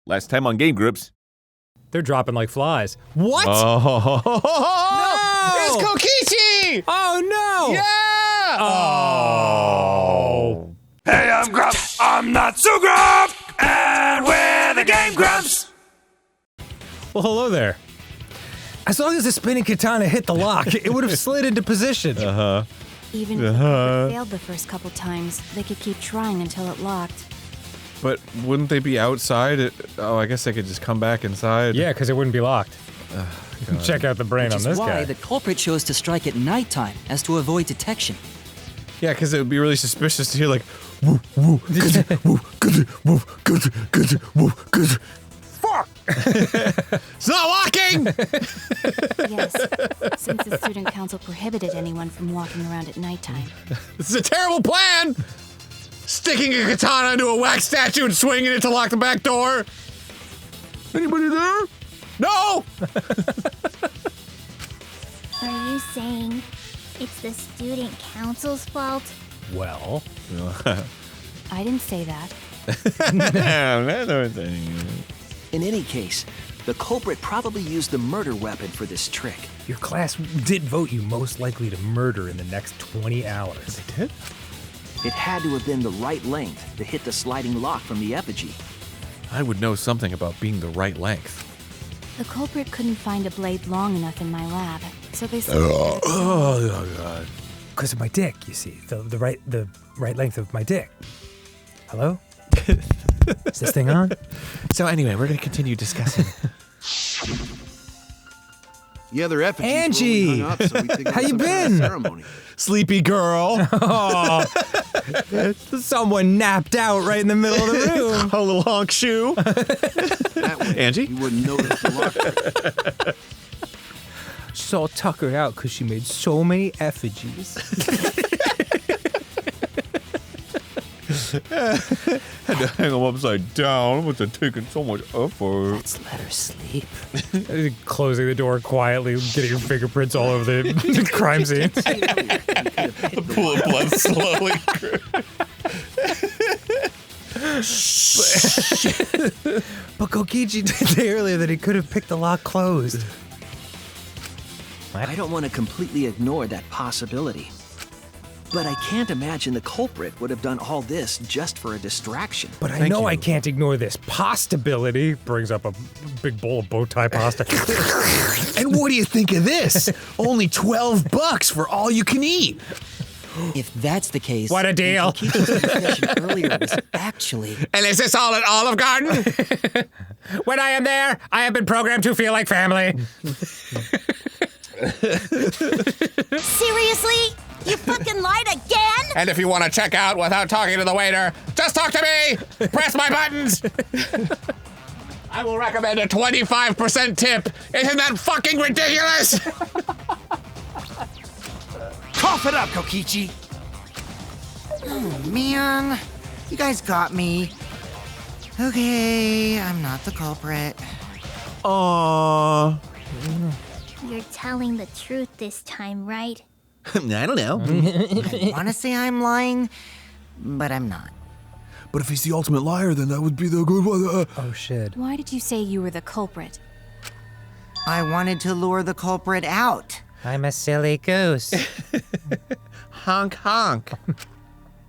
Last time on GameGrumps. They're dropping like flies. What? Oh, No! It's Kokichi! Oh no! Yeah! Oh. Hey, I'm Grumps. I'm not so Grump, and we're the GameGrumps. Well, hello there. As long as the spinning katana hit the lock, it would have slid into position. Even if it failed the first couple times, they could keep trying until it locked. But wouldn't they be outside? Oh, I guess they could just come back inside. Yeah, because it wouldn't be locked. Check out the brain on this why guy. the culprit chose to strike at nighttime, as to avoid detection. Yeah, because it would be really suspicious to hear like, woo, woo, good, woo, good, woo, good, woo, good. Fuck! It's not locking! Yes, since the student council prohibited anyone from walking around at nighttime. This is a terrible plan! Sticking a katana into a wax statue and swinging it to lock the back door? Anybody there? No! Are you saying it's the student council's fault? Well, I didn't say that. In any case, the culprit probably used the murder weapon for this trick. your class did vote you most likely to murder in the next 20 hours. They did? It had to have been the right length to hit the sliding lock from the effigy. I would know something about being the right length. The culprit couldn't find a blade long enough in my lab, so they said. Oh, God. Because of my dick, you see. The right length of my dick. Hello? Is this thing on? So anyway, we're going to continue discussing. The other effigies Angie! were only hung up, so we think it How was you some kind of been? ceremony. Sleepy girl. Oh, someone napped out right in the middle of the room. A little honk shoe. That way, Angie? you wouldn't notice the lock. She's all tuckered out because she made so many effigies. Had to hang them upside down with it taking so much effort. Let's let her sleep. Closing the door quietly, getting your fingerprints all over the crime scene. The pool of blood slowly But Kokichi did say earlier that he could have picked the lock closed. I don't want to completely ignore that possibility. But I can't imagine the culprit would have done all this just for a distraction. But I Thank know you. I can't ignore this possibility. Brings up a big bowl of bow tie pasta. And what do you think of this? Only $12 for all you can eat. If that's the case, What a deal. then Kokichi's confession earlier was actually... And is this all at Olive Garden? When I am there, I have been programmed to feel like family. Seriously? You fucking lied again? And if you want to check out without talking to the waiter, just talk to me. Press my buttons. I will recommend a 25% tip. Isn't that fucking ridiculous? Cough it up, Kokichi! Oh, man. You guys got me. Okay, I'm not the culprit. Aww. You're telling the truth this time, right? I don't know. I want to say I'm lying, but I'm not. But if he's the ultimate liar, then that would be the good one. Oh, shit. Why did you say you were the culprit? I wanted to lure the culprit out. I'm a silly goose. Honk, honk.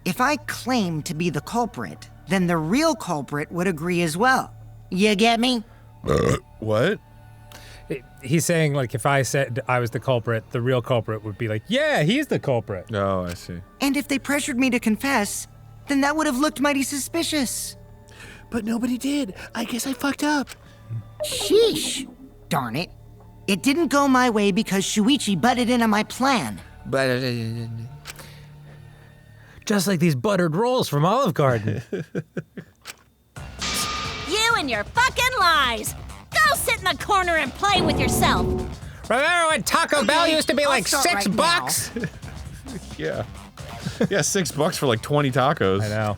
If I claim to be the culprit, then the real culprit would agree as well. You get me? What? He's saying, like, if I said I was the culprit, the real culprit would be like, yeah, he's the culprit. Oh, I see. And if they pressured me to confess, then that would have looked mighty suspicious. But nobody did. I guess I fucked up. Sheesh. Darn it. It didn't go my way because Shuichi butted in on my plan. But Just like these buttered rolls from Olive Garden. You and your fucking lies! Go sit in the corner and play with yourself! Remember when Taco Bell used to be I'll like start $6? right yeah. Yeah, $6 for like 20 tacos. I know.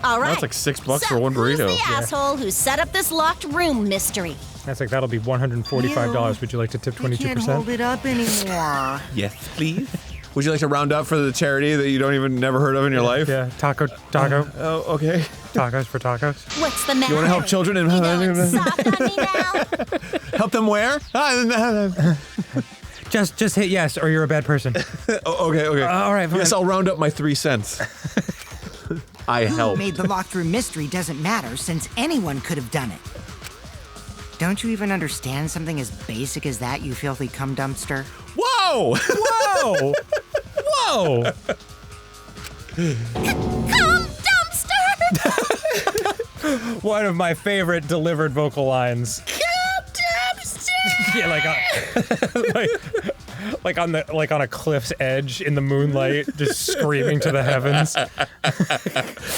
All right. That's like $6 so for one burrito. Who's the asshole who set up this locked room mystery? That's like, that'll be $145. Would you like to tip I can't 22%? hold it up anymore. Yes, please. Would you like to round up for the charity that you don't even never heard of in your life? Yeah, taco. Oh, okay. Tacos for tacos. What's the matter? You want to help children and You going soft on me now? help them where? Just hit yes, or you're a bad person. Okay. All right, fine. Yes, I'll round up my 3 cents. I Who helped. made the locked-room mystery doesn't matter, since anyone could have done it. Don't you even understand something as basic as that, you filthy cum dumpster? Whoa! Whoa! Whoa! Come, dumpster! One of my favorite delivered vocal lines. Come, dumpster! Yeah, like on a cliff's edge in the moonlight, just screaming to the heavens.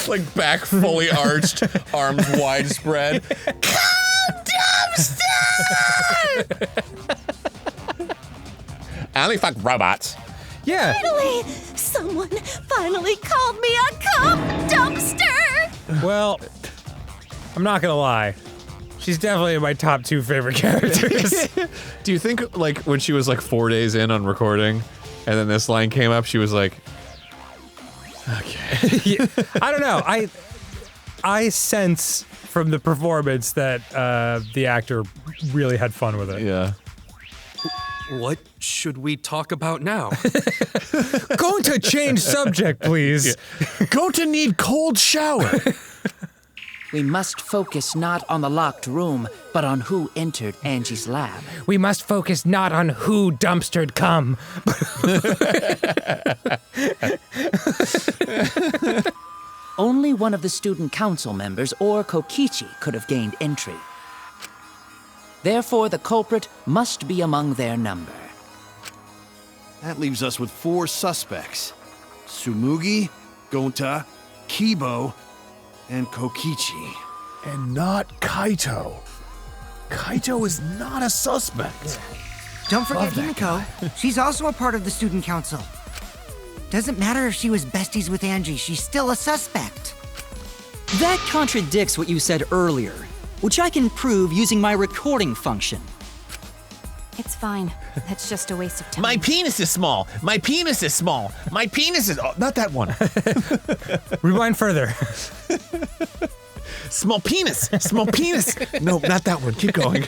Like back fully arched, arms widespread. Come, dumpster! I only fuck robots. Yeah. Finally, someone finally called me a cum dumpster! Well, I'm not gonna lie. She's definitely my top 2 favorite characters. Do you think, like, when she was like 4 days in on recording, and then this line came up, she was like, okay. Yeah, I don't know. I sense from the performance that the actor really had fun with it. Yeah. What should we talk about now? Going to change subject, please. Go to need cold shower. We must focus not on the locked room, but on who entered Angie's lab. We must focus not on who dumpstered cum. Only one of the student council members or Kokichi could have gained entry. Therefore, the culprit must be among their number. That leaves us with 4 suspects. Tsumugi, Gonta, Kibo, and Kokichi. And not Kaito. Kaito is not a suspect. Don't forget Himiko. She's also a part of the student council. Doesn't matter if she was besties with Angie, she's still a suspect. That contradicts what you said earlier, which I can prove using my recording function. It's fine. That's just a waste of time. My penis is small. My penis is small. My penis is... Oh, not that one. Rewind further. Small penis. Small penis. No, not that one. Keep going.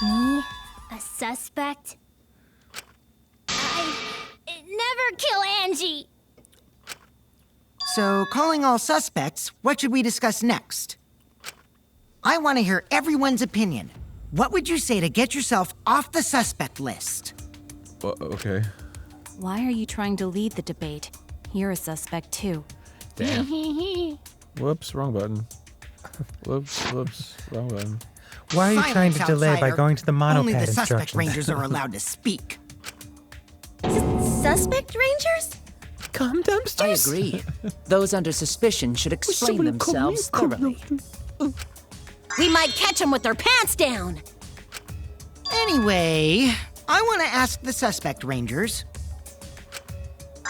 Me? A suspect? I never kill Angie! So, calling all suspects, what should we discuss next? I want to hear everyone's opinion. What would you say to get yourself off the suspect list? Okay. Why are you trying to lead the debate? You're a suspect too. Damn. Whoops, wrong button. Whoops, wrong button. Why are you Silence, trying to delay by outsider. going to the monopad Only the suspect instructions? rangers are allowed to speak. Suspect rangers? Cum dumpsters? I agree. Those under suspicion should explain themselves thoroughly. We might catch them with their pants down! Anyway, I want to ask the suspect rangers.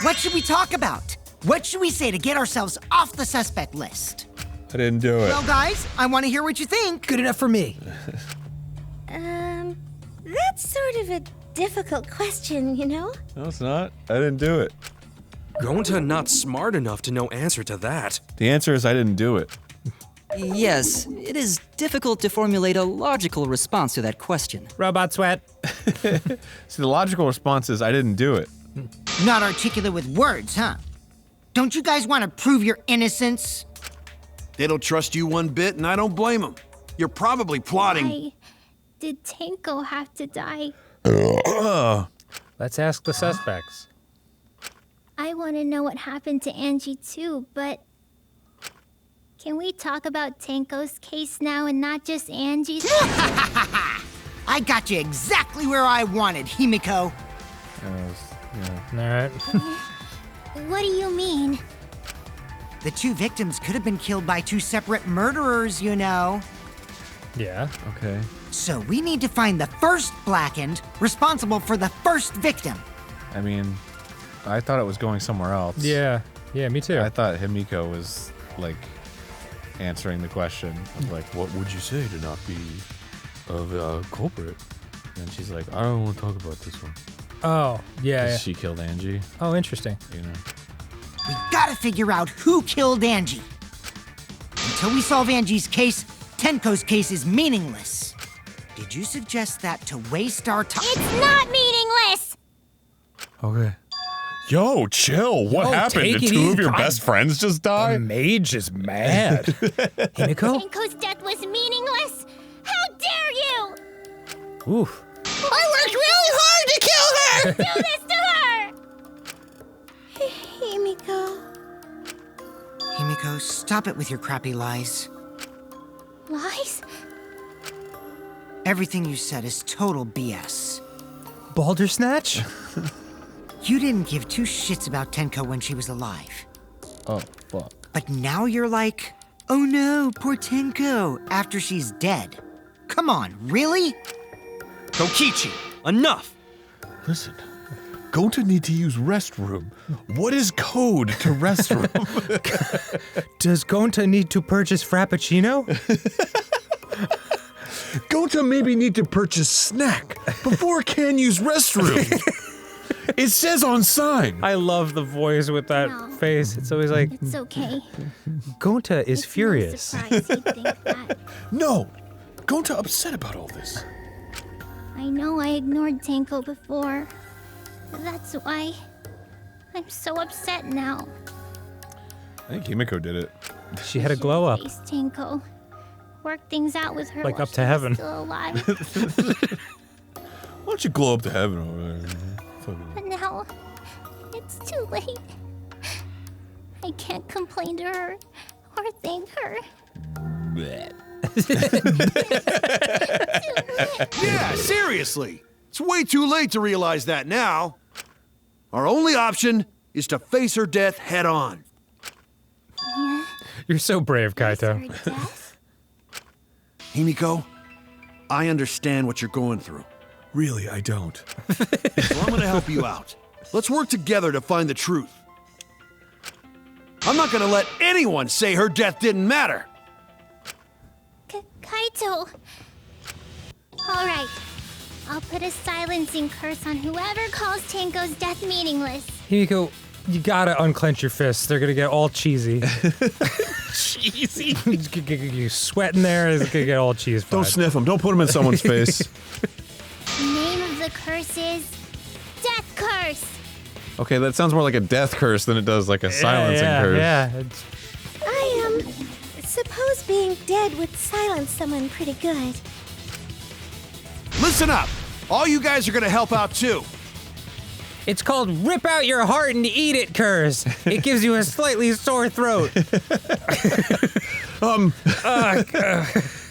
What should we talk about? What should we say to get ourselves off the suspect list? I didn't do it. Well, guys, I want to hear what you think. Good enough for me. That's sort of a difficult question, you know? No, it's not. I didn't do it. Gonta not smart enough to know answer to that. The answer is I didn't do it. Yes, it is difficult to formulate a logical response to that question. Robot sweat. See, the logical response is I didn't do it. Not articulate with words, huh? Don't you guys want to prove your innocence? They don't trust you one bit, and I don't blame them. You're probably plotting. Why did Tenko have to die? Let's ask the suspects. I want to know what happened to Angie too, but... Can we talk about Tenko's case now and not just Angie's? I got you exactly where I wanted, Himiko. All right. What do you mean? The 2 victims could have been killed by 2 separate murderers, you know. Yeah. Okay. So we need to find the first blackened responsible for the first victim. I mean, I thought it was going somewhere else. Yeah. Yeah, me too. I thought Himiko was, like, answering the question of, like, what would you say to not be a culprit? And she's like, I don't want to talk about this one. Oh, yeah. She killed Angie. Oh, interesting. You know. We gotta figure out who killed Angie. Until we solve Angie's case, Tenko's case is meaningless. Did you suggest that to waste our time? It's not meaningless! Okay. Yo, chill. What happened? take Did it two easy. of your best friends just die? The mage is mad. Himiko? Tenko's death was meaningless? How dare you! Oof. I worked really hard to kill her! Do this to her! Himiko. Himiko, stop it with your crappy lies. Lies? Everything you said is total BS. Baldersnatch? You didn't give two shits about Tenko when she was alive. Oh, fuck. But now you're like, oh no, poor Tenko, after she's dead. Come on, really? Kokichi, enough! Listen, Gonta need to use restroom. What is code to restroom? Does Gonta need to purchase Frappuccino? Gonta maybe need to purchase snack before can use restroom. It says on sign. I love the voice with that face. It's always like, It's okay. Gonta is furious. No surprise he'd think that. No, Gonta upset about all this. I know I ignored Tenko before. That's why I'm so upset now. I think Himiko did it. She had a glow up. Face Tenko. Work things out with her Like while up to she was heaven. Still alive. Why don't you glow up to heaven over there? But now it's too late. I can't complain to her or thank her. Yeah, seriously. It's way too late to realize that now. Our only option is to face her death head on. You're so brave, Kaito. Her death? Himiko, I understand what you're going through. Really, I don't. So I'm gonna help you out. Let's work together to find the truth. I'm not gonna let anyone say her death didn't matter. Kaito. All right. I'll put a silencing curse on whoever calls Tenko's death meaningless. Himiko, you gotta unclench your fists. They're gonna get all cheesy. Cheesy. You sweat in there, it's gonna get all cheese. Don't sniff them. Don't put them in someone's face. The name of the curse is Death Curse. Okay, that sounds more like a death curse than it does like a silencing curse. Yeah, I suppose being dead would silence someone pretty good. Listen up. All you guys are gonna help out too. It's called Rip Out Your Heart and Eat It curse. It gives you a slightly sore throat. You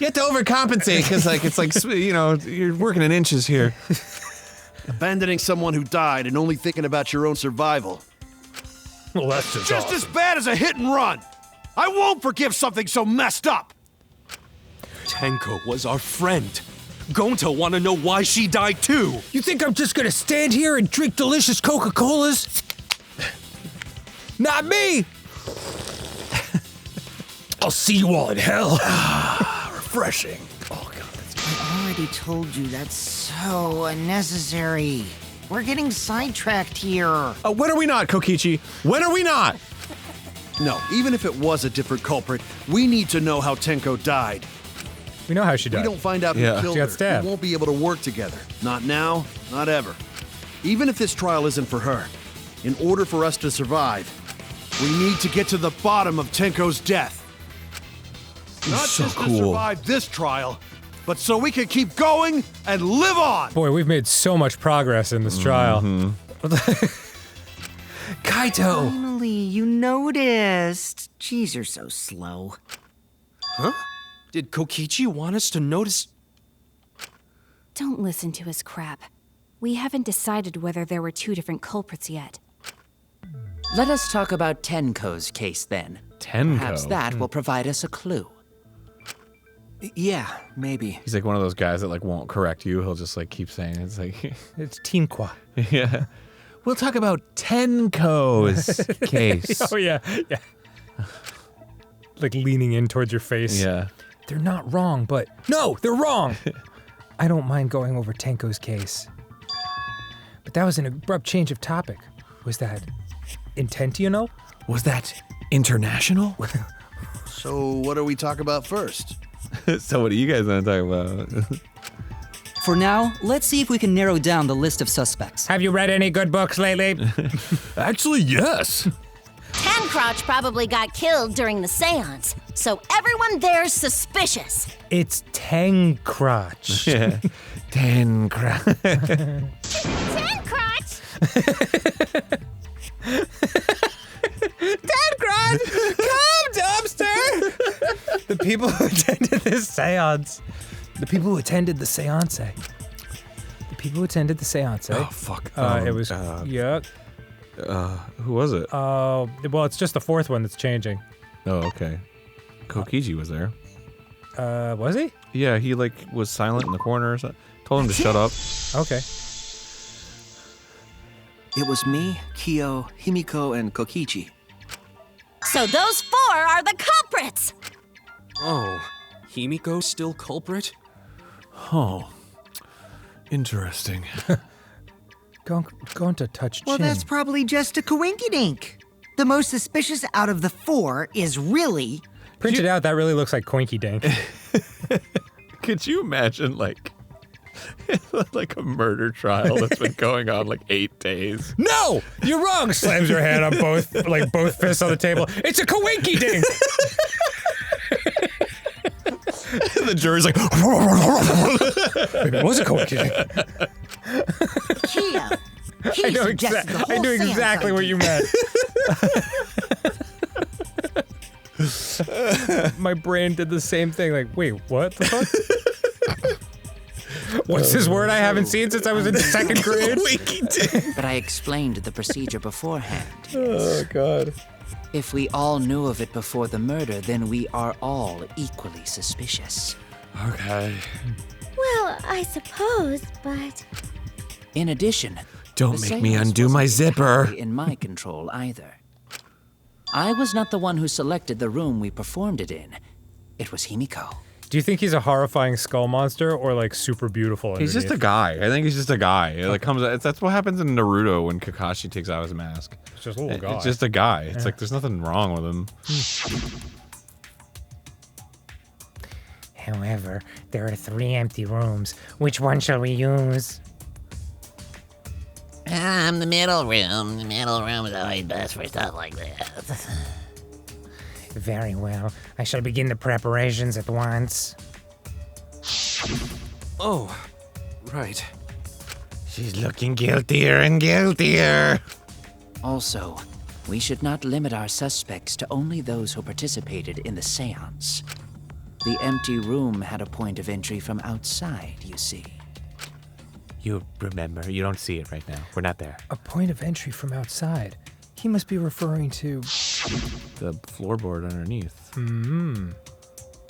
have to overcompensate because, like, it's like, you know, you're working in inches here. Abandoning someone who died and only thinking about your own survival. Well, that's just Just as bad as a hit and run. I won't forgive something so messed up. Tenko was our friend. Gonta want to know why she died too. You think I'm just gonna stand here and drink delicious Coca-Colas? Not me! I'll see you all in hell. Refreshing. Oh, God. I already told you that's so unnecessary. We're getting sidetracked here. When are we not, Kokichi? When are we not? No, even if it was a different culprit, we need to know how Tenko died. We know how she died. We don't find out who killed She got her. stabbed. We won't be able to work together. Not now, not ever. Even if this trial isn't for her, in order for us to survive, we need to get to the bottom of Tenko's death. Not so just to cool. survive this trial, but so we can keep going and live on. Boy, we've made so much progress in this trial. Kaito! Finally, you noticed. Jeez, you're so slow. Huh? Did Kokichi want us to notice? Don't listen to his crap. We haven't decided whether there were two different culprits yet. Let us talk about Tenko's case then. Tenko. Perhaps that will provide us a clue. Yeah, maybe. He's like one of those guys that like won't correct you. He'll just like keep saying it. It's like It's Tinqua. yeah. We'll talk about Tenko's case. Oh, yeah. Like leaning in towards your face. Yeah. They're not wrong, but... No, they're wrong! I don't mind going over Tenko's case. But that was an abrupt change of topic. Was that intentional? Was that international? So what do we talk about first? So what do you guys want to talk about? For now, let's see if we can narrow down the list of suspects. Have you read any good books lately? Actually, yes. Tancrotch probably got killed during the seance, so everyone there's suspicious. It's Tenkrotch. Yeah. Tenkrotch. Tancrotch! Tenkrotch! Come, Dumpster! The people who attended this seance. The people who attended the seance. Oh, fuck. It was, yeah. Who was it? Well, it's just the fourth one that's changing. Oh, okay. Kokichi was there. Was he? Yeah, he like was silent in the corner or something. Told him to shut up. Okay. It was me, Kyo, Himiko, and Kokichi. So those 4 are the culprits! Oh, Himiko's still culprit? Oh. Interesting. Going to touch Well, chin. that's probably just a coinkydink. The most suspicious out of the 4 is really... Printed out, that really looks like Coinky Dink. Could you imagine, like a murder trial that's been going on like 8 days? No! You're wrong! Slams her hand on both fists on the table. It's a Coinky Dink! The jury's like, Maybe it was a Coinky Dink. Kyo. I knew exactly what you meant. My brain did the same thing. Like, wait, what the fuck? What's this word I haven't seen since I was in 2nd grade? But I explained the procedure beforehand. Oh, God. If we all knew of it before the murder, then we are all equally suspicious. Okay. Well, I suppose, but... In addition, Don't the make me seance undo wasn't my zipper. exactly in my control either. I was not the one who selected the room we performed it in. It was Himiko. Do you think he's a horrifying skull monster or like super beautiful? He's just a guy. I think he's just a guy. It like comes. That's what happens in Naruto when Kakashi takes out his mask. It's just a little guy. It's just a guy. It's like there's nothing wrong with him. However, there are 3 empty rooms. Which one shall we use? The middle room. The middle room is always best for stuff like that. Very well. I shall begin the preparations at once. Oh, right. She's looking guiltier and guiltier. Also, we should not limit our suspects to only those who participated in the seance. The empty room had a point of entry from outside, you see. You remember, you don't see it right now. We're not there. A point of entry from outside. He must be referring to... The floorboard underneath. Mm-hmm.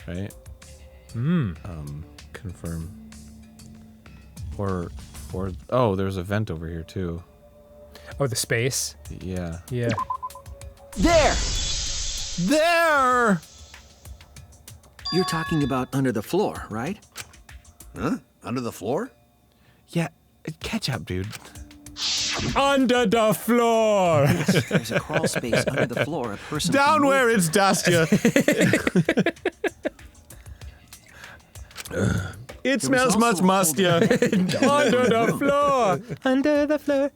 Right? Confirm. Or, oh, there's a vent over here too. Oh, the space? Yeah. Yeah. There! There! You're talking about under the floor, right? Huh? Under the floor? Yeah, catch up, dude. Under the floor! There's a crawl space under the floor. A person Down can move. where it's dustier. It smells much mustier. Under the floor! Under the floor.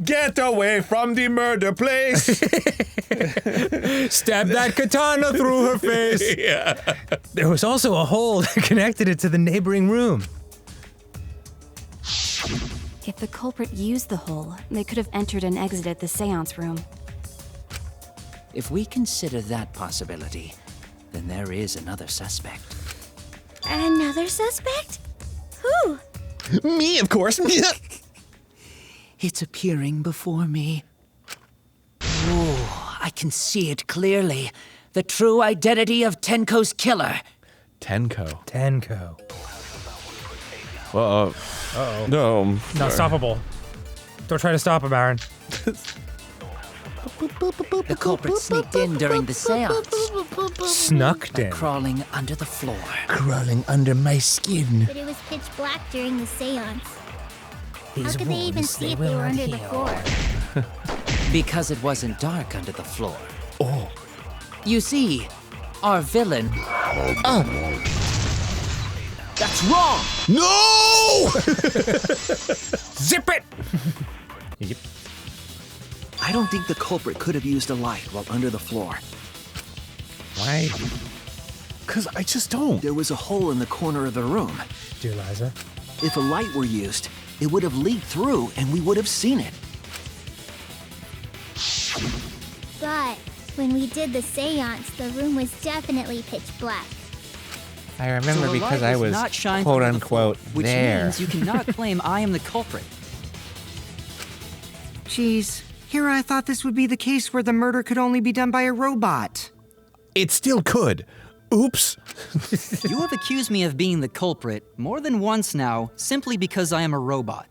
Get away from the murder place. Stab that katana through her face. Yeah. There was also a hole that connected it to the neighboring room. If the culprit used the hole, they could have entered and exited the seance room. If we consider that possibility, then there is another suspect. Another suspect? Who? Me, of course. It's appearing before me. Oh, I can see it clearly. The true identity of Tenko's killer. Tenko. Tenko. Uh-oh. Uh-oh. No. Not stoppable. Don't try to stop him, Aaron. The culprit sneaked in during the seance. Snuck in. Crawling under the floor. Crawling under my skin. But it was pitch black during the seance. How could they even see if they were under the floor? Because it wasn't dark under the floor. Oh. You see, our villain... That's wrong! No! Zip it! Yep. I don't think the culprit could have used a light while under the floor. Why? Because I just don't. There was a hole in the corner of the room. Dear Liza. If a light were used, it would have leaked through and we would have seen it. But when we did the seance, the room was definitely pitch black. I remember So the because light I does was not shine quote through the floor, unquote which there. means you cannot claim I am the culprit. Geez, here I thought this would be the case where the murder could only be done by a robot. It still could. Oops. You have accused me of being the culprit more than once now, simply because I am a robot.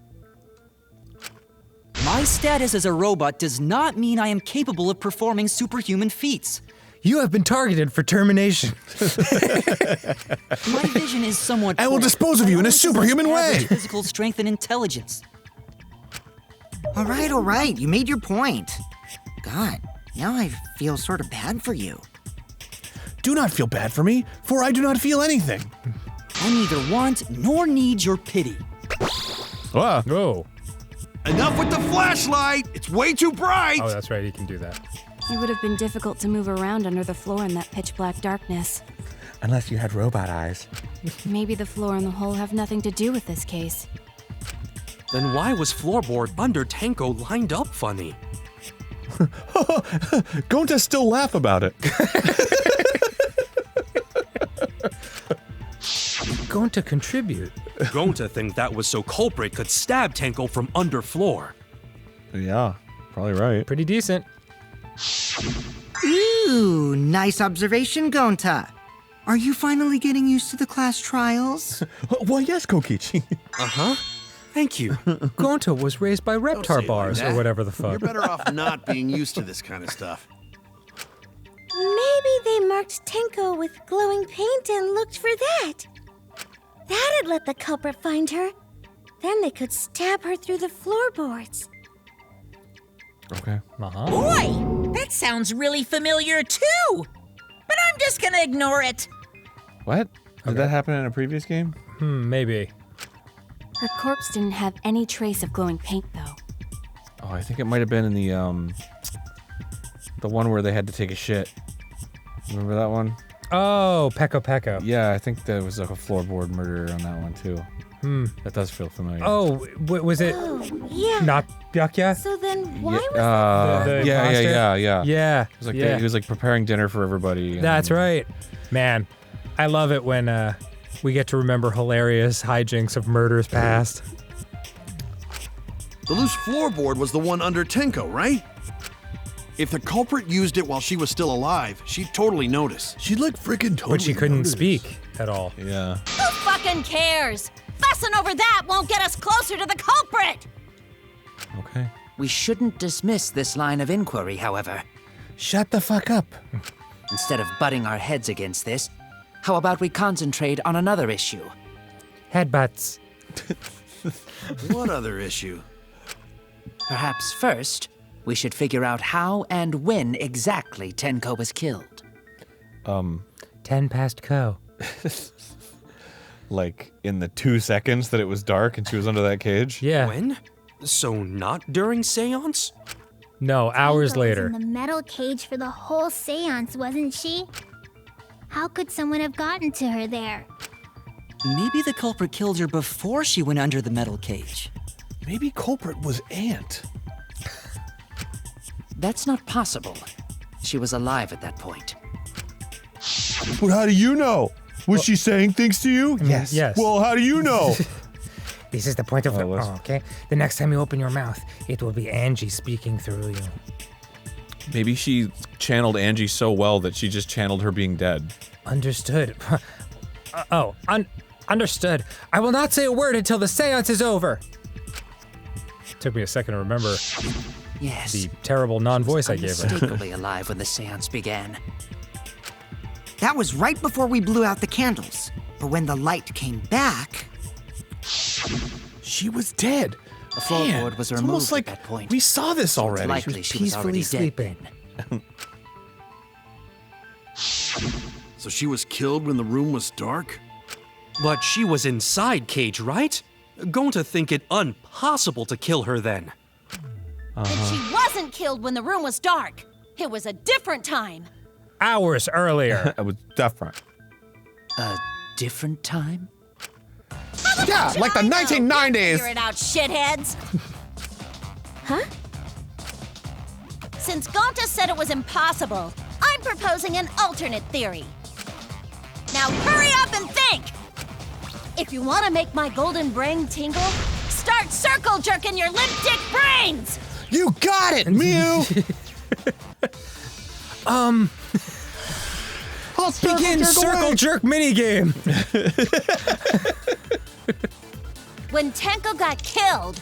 My status as a robot does not mean I am capable of performing superhuman feats. You have been targeted for termination. My vision is somewhat I will poor. dispose of you in a superhuman way. Average physical strength and intelligence. All right, you made your point. God, now I feel sort of bad for you. Do not feel bad for me, for I do not feel anything. I neither want nor need your pity. Wow. Oh. Enough with the flashlight! It's way too bright! Oh, that's right, he can do that. It would have been difficult to move around under the floor in that pitch black darkness. Unless you had robot eyes. Maybe the floor and the hole have nothing to do with this case. Then why was floorboard under Tenko lined up funny? Going to still laugh about it. Going to contribute. Going to think that was so culprit could stab Tenko from under floor. Yeah, probably right. Pretty decent. Ooh, nice observation, Gonta. Are you finally getting used to the class trials? Well, yes, Kokichi. Uh-huh. Thank you. Gonta was raised by Reptar bars or whatever the fuck. You're better off not being used to this kind of stuff. Maybe they marked Tenko with glowing paint and looked for that. That'd let the culprit find her. Then they could stab her through the floorboards. Okay. Boy, that sounds really familiar too. But I'm just gonna ignore it. What? Did that happen in a previous game? Maybe. Her corpse didn't have any trace of glowing paint, though. Oh, I think it might have been in the one where they had to take a shit. Remember that one? Oh, Peko Peko. Yeah, I think there was like a floorboard murder on that one too. That does feel familiar. Oh, was it Yeah. not Byakya? So then why was Yeah. Yeah. It was like he was like preparing dinner for everybody. and- That's right. Man, I love it when we get to remember hilarious hijinks of murders past. The loose floorboard was the one under Tenko, right? If the culprit used it while she was still alive, she'd totally notice. She'd like freaking totally But she couldn't notice. speak at all. Yeah. Who fucking cares? Fussing over that won't get us closer to the culprit! Okay. We shouldn't dismiss this line of inquiry, however. Shut the fuck up. Instead of butting our heads against this, how about we concentrate on another issue? Headbutts. What other issue? Perhaps first, we should figure out how and when exactly Tenko was killed. 10 past co. Like in the 2 seconds that it was dark and she was under that cage? Yeah. When? So not during seance? No, hours Tenko was later. in the metal cage for the whole seance, wasn't she? How could someone have gotten to her there? Maybe the culprit killed her before she went under the metal cage. Maybe culprit was Ant. That's not possible. She was alive at that point. But how do you know? Was she saying things to you? Yes. Yes. Well, how do you know? This is the point of okay? The next time you open your mouth, it will be Angie speaking through you. Maybe she channeled Angie so well that she just channeled her being dead. Understood. Understood. I will not say a word until the seance is over. Took me a second to remember Yes. the terrible non-voice I gave her. Unmistakably alive when the seance began. That was right before we blew out the candles. But when the light came back... She was dead. The floorboard was It's almost removed like at that point. we saw this So it's already. likely She was already peacefully dead. sleeping. So she was killed when the room was dark? But she was inside Cage, right? Going to think it impossible to kill her then. And she wasn't killed when the room was dark. It was a different time. Hours earlier. It was different. A different time? Yeah, like the 1990s. Figure it out, shitheads. Huh? Since Gonta said it was impossible, I'm proposing an alternate theory. Now hurry up and think! If you want to make my golden brain tingle, start circle jerking your limp dick brains! You got it, Mew! Begin circle jerk minigame. When Tenko got killed,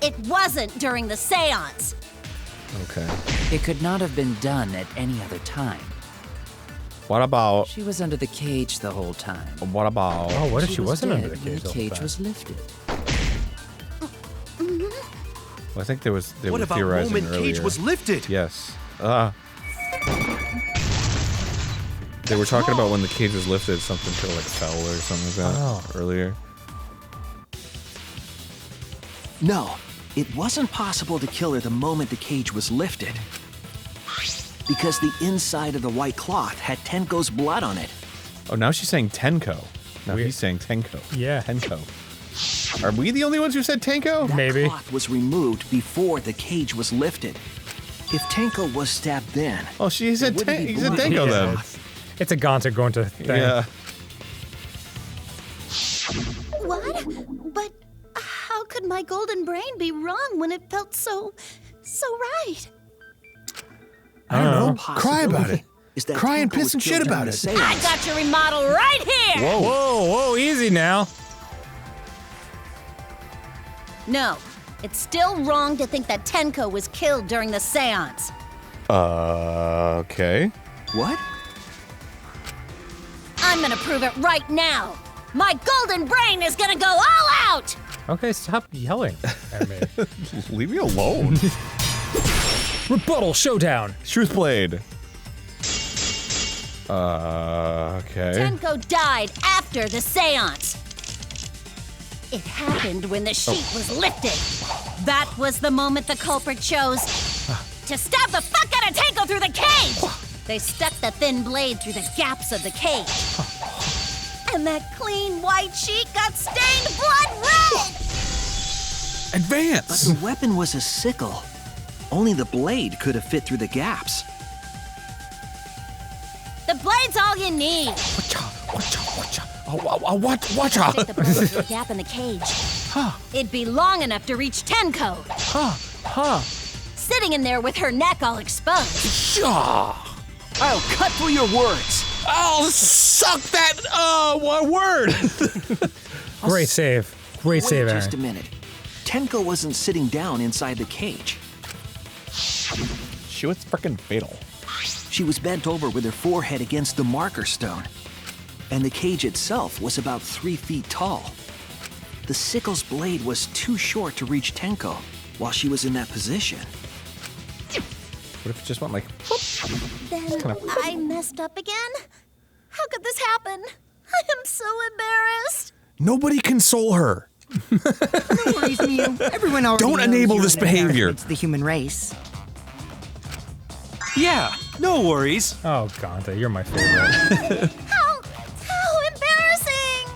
it wasn't during the seance. Okay. It could not have been done at any other time. What about? She was under the cage the whole time. What about? Oh, what if she was wasn't under dead the when cage? the the whole cage time? was lifted. Well, I think they What were about theorizing moment earlier. Cage was lifted? Yes. They were talking about when the cage was lifted, something could have like fell or something like that earlier. No, it wasn't possible to kill her the moment the cage was lifted. Because the inside of the white cloth had Tenko's blood on it. Oh, now she's saying Tenko. Now he's saying Tenko. Yeah. Tenko. Are we the only ones who said Tenko? That Maybe. cloth was removed before the cage was lifted. If Tenko was stabbed then... Oh, she said there wouldn't be he said blood. Tenko Yeah. then. It's a Gonta going to thing. Yeah. What? But how could my golden brain be wrong when it felt so right? I don't know. Possibility Cry about it. Is that Cry and Tenko piss was and killed shit during about the it. seance. I got your remodel right here! Whoa, easy now. No, it's still wrong to think that Tenko was killed during the seance. Okay. What? I'm gonna prove it right now. My golden brain is gonna go all out! Okay, stop yelling at me. Leave me alone. Rebuttal showdown. Truth blade. Okay. Tenko died after the seance. It happened when the sheet was lifted. That was the moment the culprit chose to stab the fuck out of Tenko through the cage. They stuck the thin blade through the gaps of the cage. And that clean white sheet got stained blood red! Advance! But the weapon was a sickle. Only the blade could have fit through the gaps. The blade's all you need. Watch Stick the blade through a gap in the cage. It'd be long enough to reach Tenko. Sitting in there with her neck all exposed. I'll cut through your words. I'll suck that word. Great save. Great save, Wait Aaron. just a minute. Tenko wasn't sitting down inside the cage. She was freaking fatal. She was bent over with her forehead against the marker stone. And the cage itself was about 3 feet tall. The sickle's blade was too short to reach Tenko while she was in that position. What if it just went like? Then I messed up again? How could this happen? I am so embarrassed. Nobody console her. No worries, Mew. Everyone already Don't knows enable you're this an embarrassment behavior. to the human race. Yeah, no worries. Oh, Gonta, you're my favorite. How embarrassing!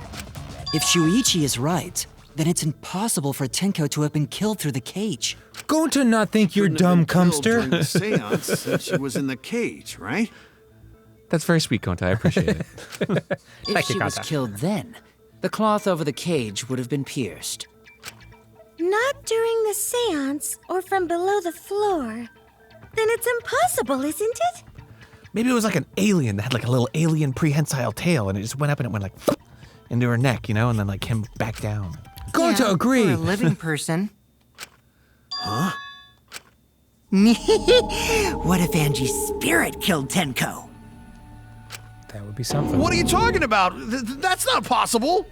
If Shuichi is right, then it's impossible for Tenko to have been killed through the cage. Going to not think you're Couldn't have dumb, been killed during the Cumster. seance since she was in the cage, right? That's very sweet, Gonta. I appreciate it. If she was killed then, the cloth over the cage would have been pierced. Not during the seance or from below the floor. Then it's impossible, isn't it? Maybe it was like an alien that had like a little alien prehensile tail, and it just went up and it went like into her neck, you know, and then like came back down. Going to agree. For a living person. Huh? What if Angie's spirit killed Tenko? That would be something. What are you talking about? That's not possible.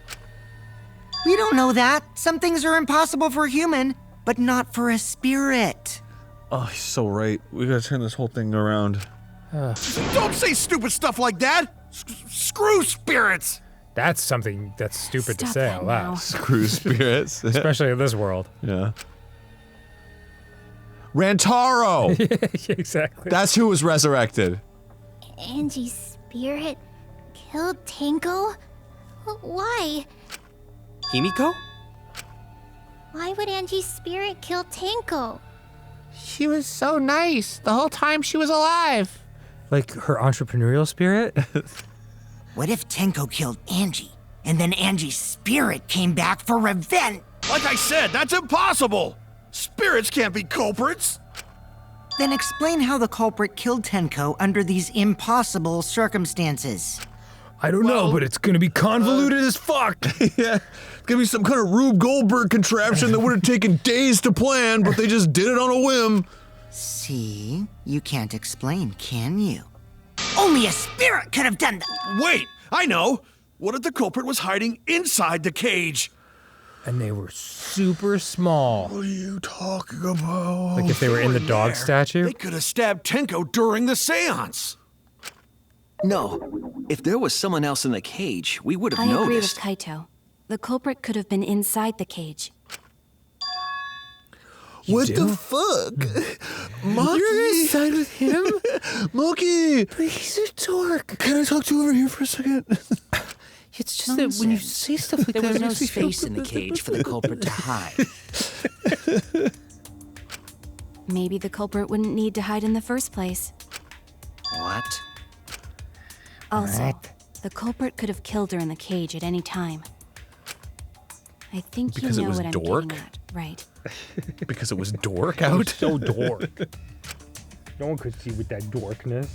We don't know that. Some things are impossible for a human, but not for a spirit. Oh, he's so right. We gotta turn this whole thing around. Don't say stupid stuff like that! Screw spirits! That's something that's stupid to Stop say that out loud. now. Screw spirits. Especially in this world. Yeah. Rantaro! Yeah, exactly. That's who was resurrected. Angie's spirit killed Tenko? Why? Himiko? Why would Angie's spirit kill Tenko? She was so nice the whole time she was alive. Like her entrepreneurial spirit? What if Tenko killed Angie, and then Angie's spirit came back for revenge? Like I said, that's impossible! Spirits can't be culprits! Then explain how the culprit killed Tenko under these impossible circumstances. I don't know, but it's gonna be convoluted as fuck. Yeah. It's gonna be some kind of Rube Goldberg contraption that would have taken days to plan, but they just did it on a whim. See? You can't explain, can you? Only a spirit could have done that! Wait! I know! What if the culprit was hiding inside the cage? And they were super small. What are you talking about? Like if they were in the dog statue? They could have stabbed Tenko during the seance. No. If there was someone else in the cage, we would have I agree with noticed. Kaito. The culprit could have been inside the cage. What the fuck? Monkey! You're gonna side with him? Monkey! But he's a dork. Can I talk to you over here for a second? It's just that when you say stuff like There that, was it no makes me feel space in the cage for the culprit to hide. Maybe the culprit wouldn't need to hide in the first place. What? Also, What? the culprit could have killed her in the cage at any time. I think Because it you know was what I'm dork? getting at, right? Because it was dork It out? was so dork. No one could see with that dorkness.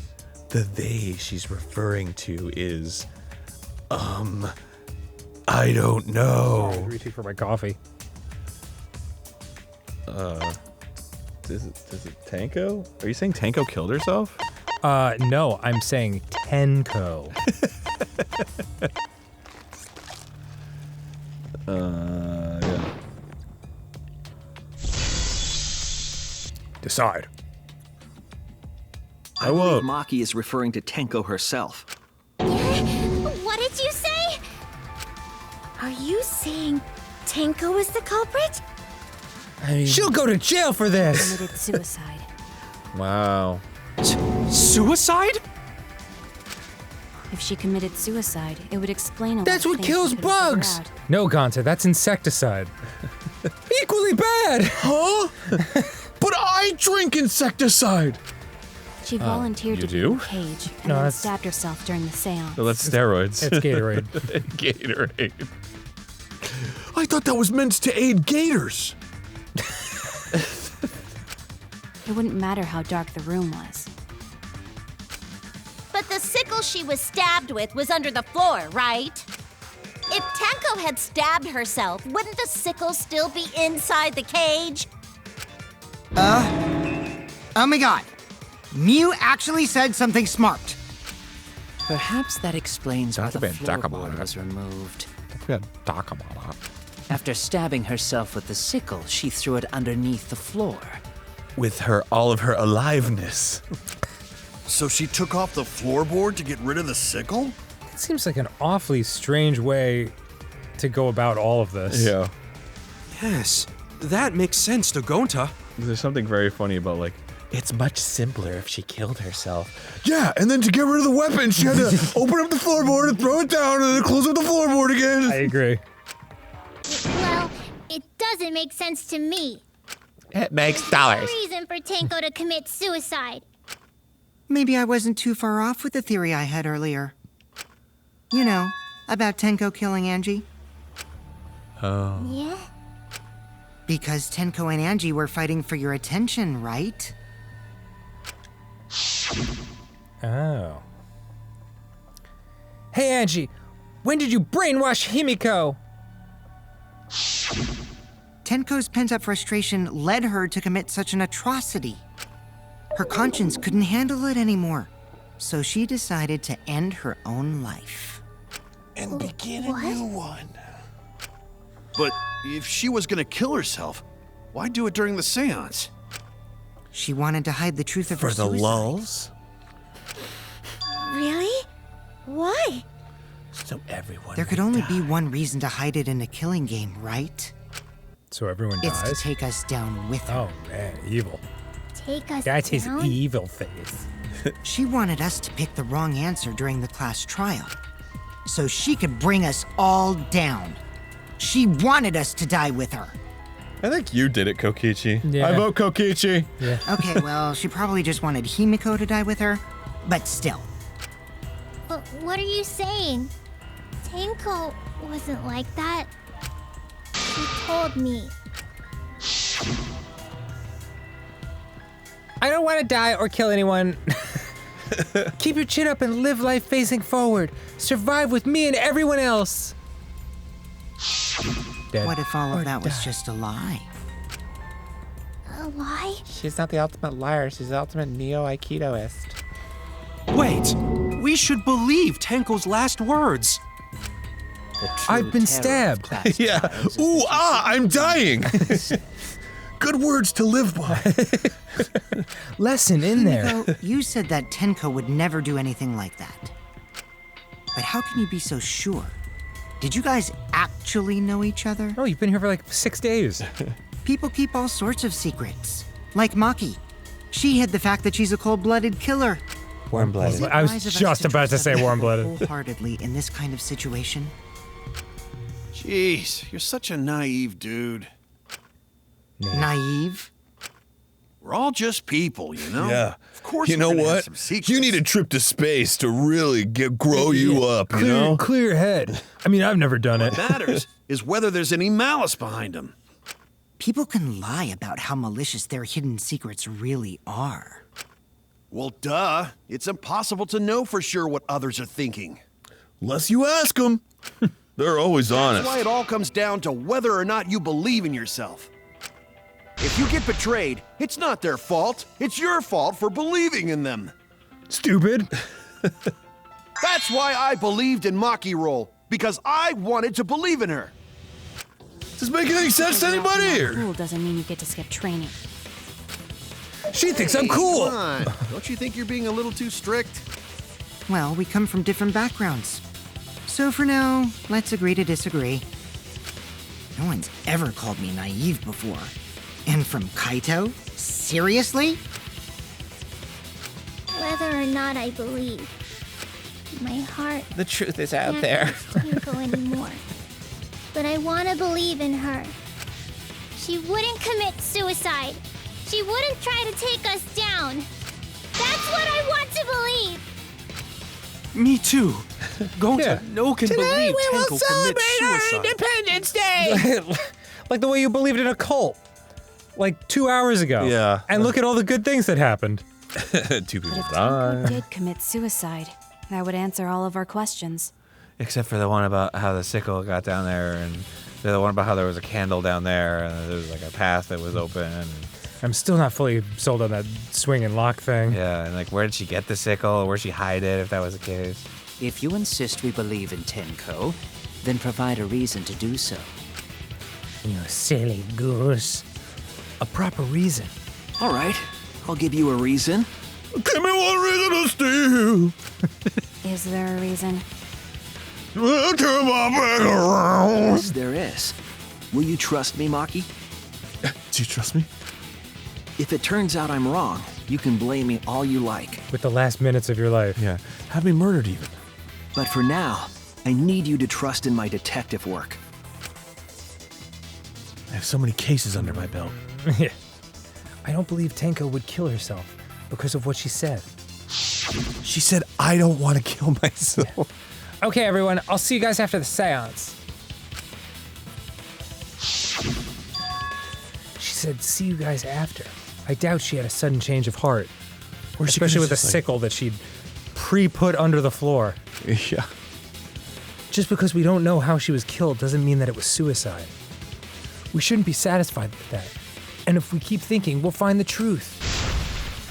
The they she's referring to is, I don't know. I'm reaching for my coffee. Is it Tenko? Are you saying Tenko killed herself? No, I'm saying Tenko. Yeah. Decide. I believe Maki is referring to Tenko herself. What did you say? Are you saying Tenko is the culprit? She'll go to jail for this. Committed suicide. Wow. Suicide? If she committed suicide, it would explain a lot That's of what things kills we could've figured bugs. out. No, Gonta, that's insecticide. Equally bad. Huh? But I drink insecticide. She volunteered you to be do? in the cage and No, then that's- stabbed herself during the seance. No, that's steroids. It's Gatorade. Gatorade. I thought that was meant to aid gators. It wouldn't matter how dark the room was. But the sickle she was stabbed with was under the floor, right? If Tenko had stabbed herself, wouldn't the sickle still be inside the cage? Oh my god. Mew actually said something smart. Perhaps that explains why That's the a bit dark about floorboard it. was removed. We had to talk about that. After stabbing herself with the sickle, she threw it underneath the floor. With all of her aliveness. So she took off the floorboard to get rid of the sickle? It seems like an awfully strange way to go about all of this. Yeah. Yes, that makes sense to Gonta. There's something very funny about, like, it's much simpler if she killed herself. Yeah, and then to get rid of the weapon, she had to open up the floorboard and throw it down and then close up the floorboard again. I agree. Well, it doesn't make sense to me. It makes No dollars. reason for Tenko to commit suicide. Maybe I wasn't too far off with the theory I had earlier. You know, about Tenko killing Angie. Oh. Yeah? Because Tenko and Angie were fighting for your attention, right? Oh. Hey, Angie, when did you brainwash Himiko? Tenko's pent-up frustration led her to commit such an atrocity. Her conscience couldn't handle it anymore, so she decided to end her own life. And begin a new one. But if she was gonna kill herself, why do it during the seance? She wanted to hide the truth of her For the suicide. lulls? Really? Why? So everyone. There could only be one reason to hide it in a killing game, right? So everyone It's dies? to take us down with her. Oh man, evil. Take us That's his down? evil face. She wanted us to pick the wrong answer during the class trial, so she could bring us all down. She wanted us to die with her. I think you did it, Kokichi. Yeah. I vote Kokichi. Yeah. Okay, well, she probably just wanted Himiko to die with her, but still. But what are you saying? Tenko wasn't like that. She told me. I don't want to die or kill anyone. Keep your chin up and live life facing forward. Survive with me and everyone else. Dead. What if all Or of that was die. just a lie? A lie? She's not the ultimate liar. She's the ultimate neo-Aikidoist. Wait, we should believe Tenko's last words. I've been stabbed. Yeah. Ooh, I'm dying. Good words to live by. Lesson in there. Himiko, you said that Tenko would never do anything like that. But how can you be so sure? Did you guys actually know each other? Oh, you've been here for like 6 days. People keep all sorts of secrets. Like Maki. She hid the fact that she's a cold-blooded killer. Warm-blooded. I was Wise of us just to about to trust say other people warm-blooded. Wholeheartedly in this kind of situation. Jeez, you're such a naive dude. Naive? We're all just people, you know? Yeah. Of course You know we're gonna have what? some secrets. You need a trip to space to really grow you up, you know? Clear your head. I mean, I've never done it. What matters is whether there's any malice behind them. People can lie about how malicious their hidden secrets really are. Well, duh. It's impossible to know for sure what others are thinking. Unless you ask them. They're always honest. That's why it all comes down to whether or not you believe in yourself. If you get betrayed, it's not their fault. It's your fault for believing in them. Stupid. That's why I believed in Maki Roll, because I wanted to believe in her. Does this make any sense to anybody here? Cool doesn't mean you get to skip training. She thinks I'm cool. Come on. Don't you think you're being a little too strict? Well, we come from different backgrounds. So for now, let's agree to disagree. No one's ever called me naive before. And from Kaito? Seriously? Whether or not I believe, my heart The truth is out can't there. trust Tenko anymore. But I want to believe in her. She wouldn't commit suicide. She wouldn't try to take us down. That's what I want to believe. Me too. Yeah. No can believe Tenko commits suicide. Independence Day! Like the way you believed in a cult. Like 2 hours ago. Yeah. And look at all the good things that happened. 2 But people if Tenko died. did commit suicide, that would answer all of our questions. Except for the one about how the sickle got down there, and the one about how there was a candle down there, and there was like a path that was open. And I'm still not fully sold on that swing and lock thing. yeah, and like where did she get the sickle? Where'd she hide it if that was the case? If you insist we believe in Tenko, then provide a reason to do so. You silly goose. A proper reason. All right, I'll give you a reason. Give me one reason to steal. Is there a reason? Turn my back around. Yes, there is. Will you trust me, Maki? Do you trust me? If it turns out I'm wrong, you can blame me all you like. With the last minutes of your life. Yeah. Have me murdered even. But for now, I need you to trust in my detective work. I have so many cases under my belt. Yeah. I don't believe Tenko would kill herself because of what she said. She said, I don't want to kill myself. Okay, everyone, I'll see you guys after the seance. She said, see you guys after. I doubt she had a sudden change of heart. Or she Especially with could've the just, sickle that she'd pre-put under the floor. Yeah. Just because we don't know how she was killed doesn't mean that it was suicide. We shouldn't be satisfied with that. And if we keep thinking, we'll find the truth.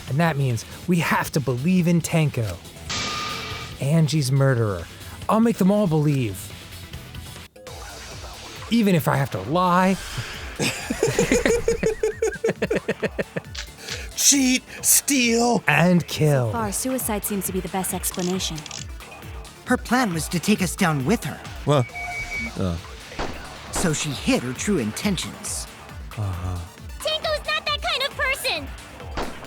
And that means we have to believe in Tenko. Angie's murderer. I'll make them all believe. Even if I have to lie. Cheat, steal, and kill. So far, suicide seems to be the best explanation. Her plan was to take us down with her. Well, So she hid her true intentions. Tenko's not that kind of person!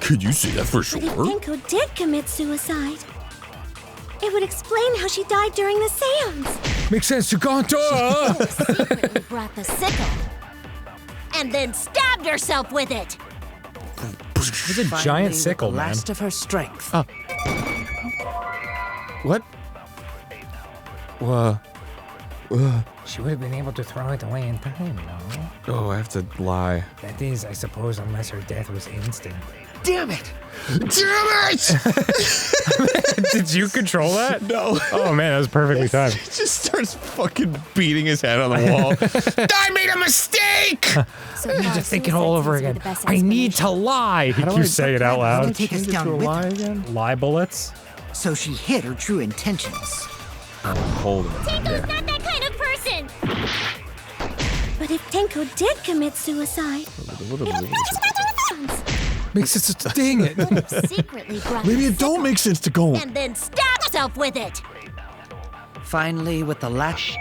could you say that for But if sure? Tenko did commit suicide, it would explain how she died during the seance. Makes sense to Gonta! Secretly brought the sickle. And then stabbed herself with it. It's a Finally, giant with sickle, the man. last of her strength. What? She would have been able to throw it away in time, no? Oh, I have to lie. That is, I suppose, unless her death was instant. Damn it! Damn it! Did you control that? No. Oh man, that was perfectly timed. He just starts fucking beating his head on the wall. I made a mistake! So You far, just think it suicide all over seems to be again. the best I need to explanation. lie. He keeps saying it out How loud. to take us down with her. Lie bullets? So she hid her true intentions. Hold him. Tenko's not that kind of person! But if Tenko did commit suicide, Makes it so dang it. Secretly brought Maybe the it don't sickle. make sense to go. And then stabbed herself with it. Finally, with the last.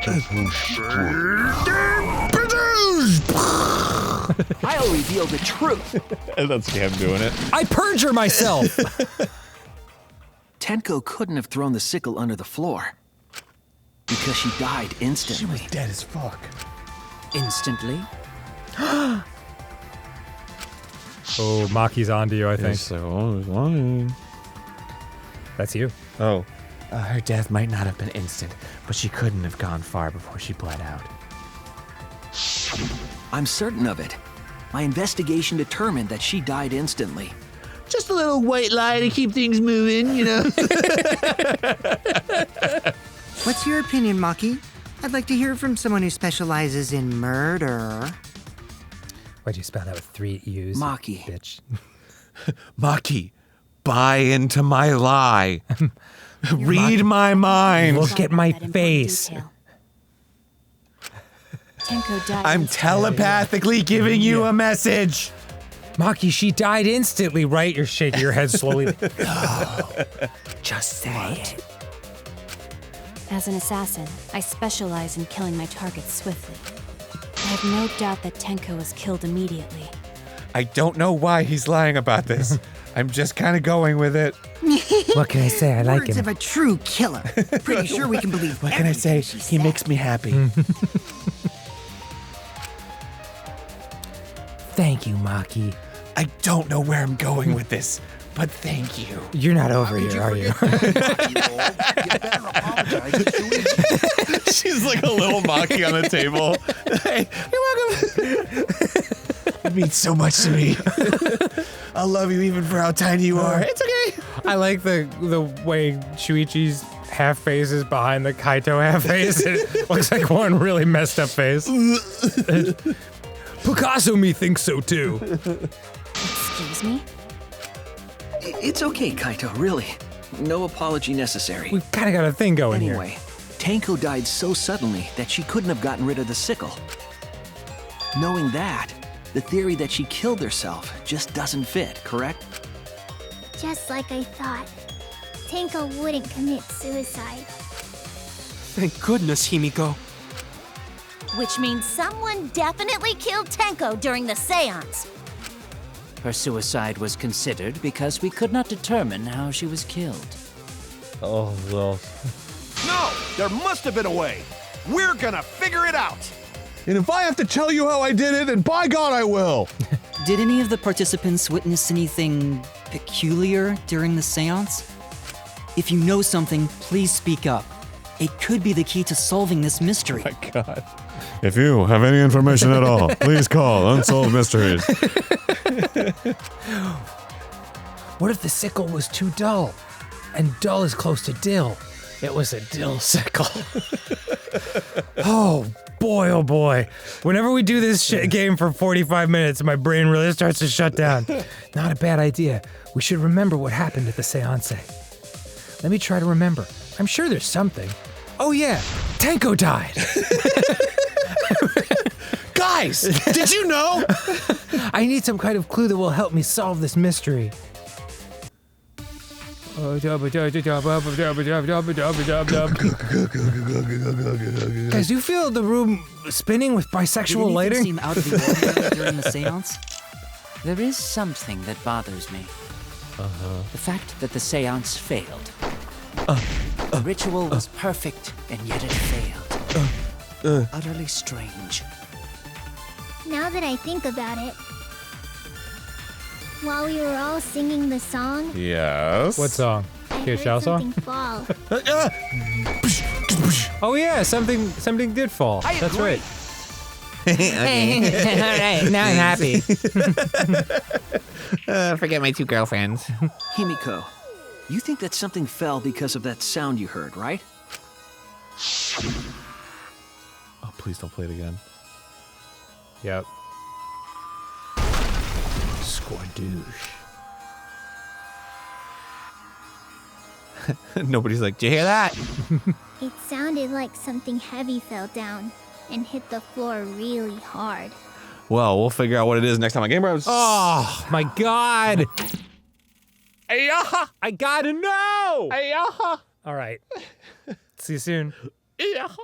I'll reveal the truth. That's him doing it. I perjure myself. Tenko couldn't have thrown the sickle under the floor because she died instantly. Dead as fuck. Instantly? Oh, Maki's onto you, I think. So I was lying. That's you. Oh. Her death might not have been instant, but she couldn't have gone far before she bled out. I'm certain of it. My investigation determined that she died instantly. Just a little white lie to keep things moving, you know? What's your opinion, Maki? I'd like to hear from someone who specializes in murder. Why'd you spell that with 3 U's? Maki. Bitch. Maki, buy into my lie. Read my mind. Look at my That important face. detail. Tenko died. I'm telepathically giving you a message. Maki, she died instantly, right? You're shaking your head slowly. Just say it. As an assassin, I specialize in killing my targets swiftly. I have no doubt that Tenko was killed immediately. I don't know why he's lying about this. I'm just kind of going with it. What can I say? I like Words him. of a true killer. Pretty sure we can believe What can I say? everything she He said. makes me happy. Thank you, Maki. I don't know where I'm going with this, but thank you. You're not over here, are you? She's like a little Maki on the table. Hey, you're welcome. It means so much to me. I love you even for how tiny you are. It's okay. I like the way Shuichi's half face is behind the Kaito half face. It looks like one really messed up face. Picasso me thinks so too. Excuse me? It's okay, Kaito, really. No apology necessary. We've kind of got a thing going here. Anyway, Tenko died so suddenly that she couldn't have gotten rid of the sickle. Knowing that, the theory that she killed herself just doesn't fit, correct? Just like I thought. Tenko wouldn't commit suicide. Thank goodness, Himiko. Which means someone definitely killed Tenko during the seance. Her suicide was considered because we could not determine how she was killed. Oh, well. No! There must have been a way! We're gonna figure it out! And if I have to tell you how I did it, then by God I will. Did any of the participants witness anything peculiar during the seance? If you know something, please speak up. It could be the key to solving this mystery. Oh my God. If you have any information at all, please call Unsolved Mysteries. What if the sickle was too dull? And dull is close to dill. It was a dill sickle. Oh boy. Whenever we do this game for 45 minutes, my brain really starts to shut down. Not a bad idea. We should remember what happened at the seance. Let me try to remember. I'm sure there's something. Oh yeah, Tenko died. Guys, did you know? I need some kind of clue that will help me solve this mystery. Guys, do you feel the room spinning with bisexual Did lighting? anything seem out of the ordinary during the seance? There is something that bothers me. The fact that the seance failed. The ritual was perfect, and yet it failed. Utterly strange. Now that I think about it, while we were all singing the song, Yes. What song? I Here, heard Shao something song? fall. Oh yeah, something did fall. That's right. Okay. All right, now I'm happy. Forget my two girlfriends. Himiko, you think that something fell because of that sound you heard, right? Oh, please don't play it again. Yep. Squadouche. Nobody's like, did you hear that? It sounded like something heavy fell down and hit the floor really hard. Well, we'll figure out what it is next time on GameGrumps. Oh my God! Ayaha! I gotta know. Ayaha! All right. See you soon. Ayaha!